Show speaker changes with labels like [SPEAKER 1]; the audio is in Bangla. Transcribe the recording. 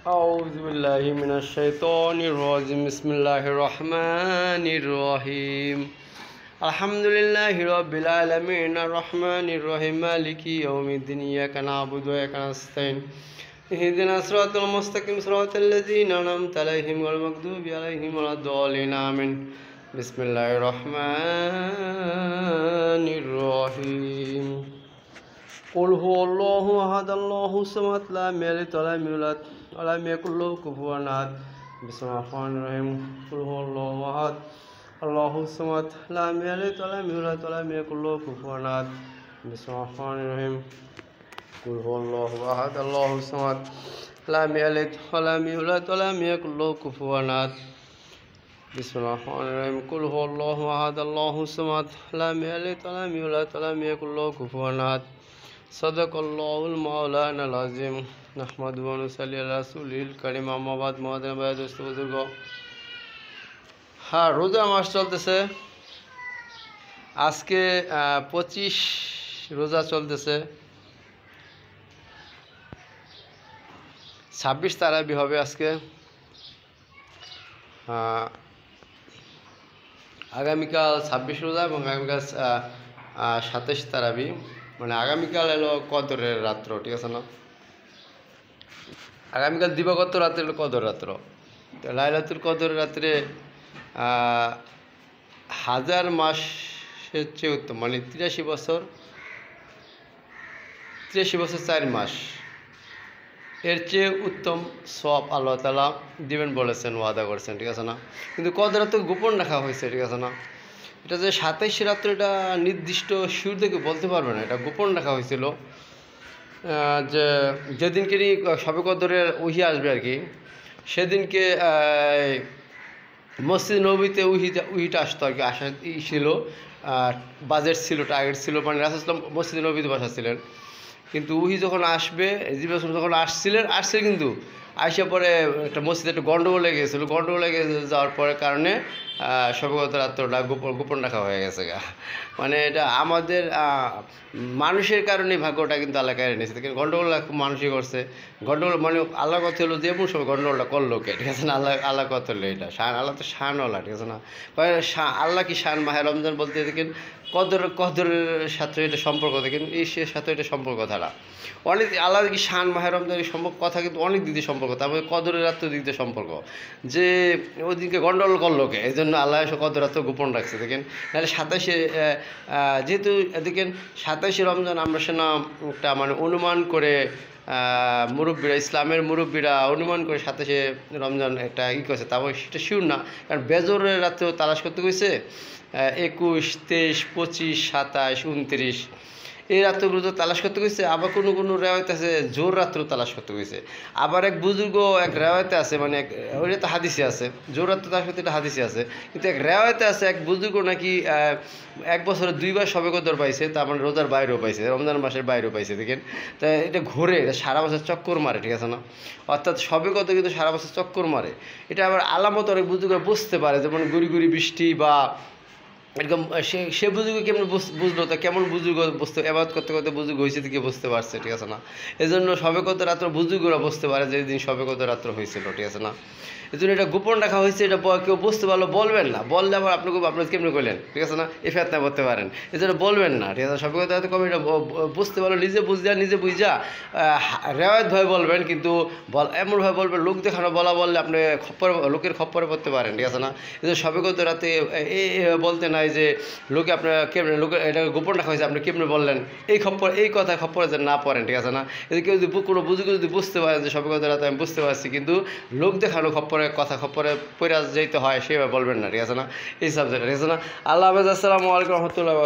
[SPEAKER 1] أعوذ بالله من الشيطان الرجيم بسم الله الرحمن الرحيم الحمد لله رب العالمين الرحمن الرحيم مالك يوم الدين إياك نعبد وإياك نستعين اهدنا الصراط المستقيم صراط الذين أنعمت عليهم غير المغضوب عليهم ولا الضالين آمين بسم الله الرحمن الرحيم قل هو الله أحد الله الصمد لم يلد ولم يولد ولم يكن له كفوا أحد بسم الله الرحمن الرحيم قل هو الله أحد الله الصمد لم يلد ولم يولد ولم يكن له كفوا أحد بسم الله الرحمن الرحيم قل هو الله أحد الله الصمد لم يلد ولم يولد ولم يكن له كفوا أحد بسم الله الرحمن الرحيم قل هو الله أحد الله الصمد لم يلد ولم يولد ولم يكن له كفوا أحد صدق الله المولانا العظيم نحمده ونصلي على رسوله الكريم أما بعد মহাদান ভাই দোস্ত বুজুর্গ হ্যাঁ রোজা মাস চলতেছে আজকে 25 রোজা চলতেছে 26 তারাবি হবে আজকে আগামীকাল 26 রোজা এবং আগামীকাল 27 তারাবি মানে আগামীকাল এলো কদরের রাত্র ঠিক আছে না আগামীকাল দিবাগত রাত্রে এলো কদর রাত্র লাইলাতুল কদরের রাত্রে 1000 মাসের চেয়ে উত্তম মানে 83 বছর 4 মাস এর চেয়ে উত্তম সওয়াব আল্লাহ তাআলা দিবেন বলেছেন ওয়াদা করেছেন ঠিক আছে না কিন্তু কদর রাত্র গোপন রাখা হয়েছে ঠিক আছে না এটা যে 27 রাত্রে এটা নির্দিষ্ট শিওর থেকে বলতে পারবে না এটা গোপন রাখা হয়েছিল যে যেদিনকে শবে কদরের ওহি আসবে আর কি সেদিনকে মসজিদ নববীতে উহিটা আসতো আর কি আসা ছিল বাজেট ছিল টার্গেট ছিল মানে রাসূল সাল্লাল্লাহু আলাইহি ওয়াসাল্লাম মসজিদ নববীতে বসাছিলেন কিন্তু উহি যখন আসবে জিবরাইল যখন আসছে কিন্তু আইসা পরে একটা মসজিদে একটা গন্ডগোল লেগে গেছিলো গন্ডগোল লেগে যাওয়ার পরে কারণে শবে কদর রাত্রটা গোপন রাখা হয়ে গেছে মানে এটা আমাদের মানুষের কারণে ভাগ্যটা কিন্তু আল্লাহ কেড়ে নিয়েছে কিন্তু গন্ডগোলটা খুব মানুষই করছে গন্ডগোল মানে আল্লাহ কথা হলো যে এমন সময় গন্ডগোলটা করলো কে ঠিক আছে না আল্লাহ কথা হলো এটা শান আল্লাহ তো শানওয়ালা ঠিক আছে না আল্লাহ কি শান মাহে রমজান বলতে দেখেন কদরের সাথে এটা সম্পর্ক দেখেন এই সাথে এটা সম্পর্ক ধারা অনেক আল্লাহ কি শান মাহে রমজান এই কথা কিন্তু অনেক দিক দিয়ে সম্পর্ক তারপরে কদরের রাত্র দিক দিয়ে সম্পর্ক যে ওদিকে গন্ডগোল করলো কে এই জন্য আল্লাহ কদর রাত্র গোপন রাখছে দেখেন নাহলে 27 যেহেতু দেখেন 27 রমজান আমরা সেনা একটা মানে অনুমান করে মুরব্বীরা ইসলামের মুরব্বীরা অনুমান করে 27 রমজান একটা করছে তারপর সেটা শিওর না কারণ বেজরের রাত্রেও তালাশ করতে গেছে 21, 23, 25, 27, 29 এই রাত্রগুলো তো তালাশ করতে গেছে আবার কোনো রেওয়ায়ত আছে জোর রাত্র তালাশ করতে গেছে আবার এক বুজুর্গ এক রেওয়ায়তে আছে মানে ওইটা তো হাদিসে আছে জোর রাত্র তালাশ করতে এটা হাদিসে আছে কিন্তু এক রেওয়ায়তে আছে এক বুজুর্গ নাকি 1 বছরে 2 বার শবে কদর পাইছে তার মানে রোজার বাইরেও পাইছে রমজান মাসের বাইরেও পাইছে দেখেন তা এটা ঘোরে এটা সারা বছর চক্কর মারে ঠিক আছে না অর্থাৎ শবে কদর কিন্তু সারা বছর চক্কর মারে এটা আবার আলামত অনেক বুজুর্গ বুঝতে পারে যেমন গুড়ি বৃষ্টি বা এরকম সে বুজুর্গ কেমন বুঝলো তা কেমন বুজুর্গ বুঝতে এবাদত করতে করতে বুজুর্গ হয়েছে থেকে বুঝতে পারছে ঠিক আছে না এই জন্য শবে কদর রাত্র বুজুর্গরা বুঝতে পারে যে দিন শবে কদর রাত্র হয়েছিল ঠিক আছে না এই জন্য এটা গোপন রাখা হয়েছে এটা কেউ বুঝতে পারলো বলবেন না বললে আবার আপনার কেমনি করলেন ঠিক আছে না এই ফেতনা করতে পারেন এই জন্য বলবেন না ঠিক আছে শবে কদর রাত্রে কবে এটা বুঝতে পারলো নিজে বুঝা রেওয়ায়ত ভয় বলবেন কিন্তু এমনভাবে বলবেন লোক দেখানো বললে আপনি লোকের খপ্পরে পড়তে পারেন ঠিক আছে না এই জন্য শবে কদর রাতে বলতে নাই যে লোকে আপনার কেমনে লোকে এটা গোপন রাখা হয়েছে আপনি কেমনে বললেন এই কথা খপ্পরে যে না পড়েন ঠিক আছে না যদি কেউ যদি কোনো বুঝুকে যদি বুঝতে পারেন যে শবে কদর রাতে আমি বুঝতে পারছি কিন্তু লোক দেখানো খপ্পরে পড়ে যেতে হয় সেভাবে বলবেন না ঠিক আছে না এই সাবজেক্ট ঠিক আছে না আল্লাহ হাফেজ আসসালামু আলাইকুম রহমতুল্লাহ।